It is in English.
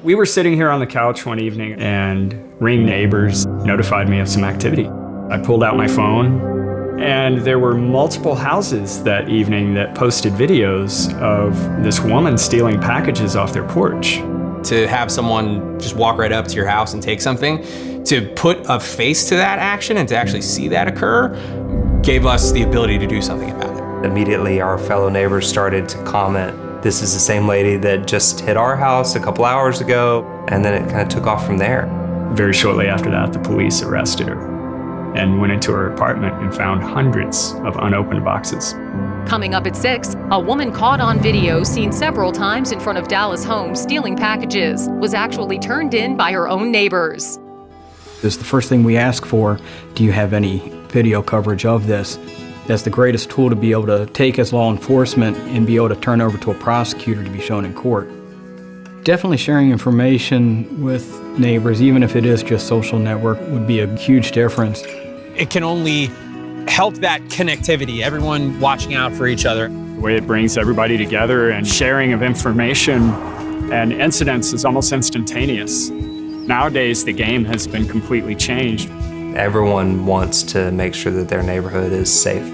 We were sitting here on the couch one evening and Ring Neighbors notified me of some activity. I pulled out my phone and there were multiple houses that evening that posted videos of this woman stealing packages off their porch. To have someone just walk right up to your house and take something, to put a face to that action and to actually see that occur, gave us the ability to do something about it. Immediately, our fellow neighbors started to comment, "This is the same lady that just hit our house a couple hours ago," and then it kind of took off from there. Very shortly after that, the police arrested her and went into her apartment and found hundreds of unopened boxes. Coming up at 6, a woman caught on video seen several times in front of Dallas homes stealing packages was actually turned in by her own neighbors. This is the first thing we ask for. Do you have any video coverage of this? That's the greatest tool to be able to take as law enforcement and be able to turn over to a prosecutor to be shown in court. Definitely sharing information with neighbors, even if it is just social network, would be a huge difference. It can only help that connectivity, everyone watching out for each other. The way it brings everybody together and sharing of information and incidents is almost instantaneous. Nowadays, the game has been completely changed. Everyone wants to make sure that their neighborhood is safe.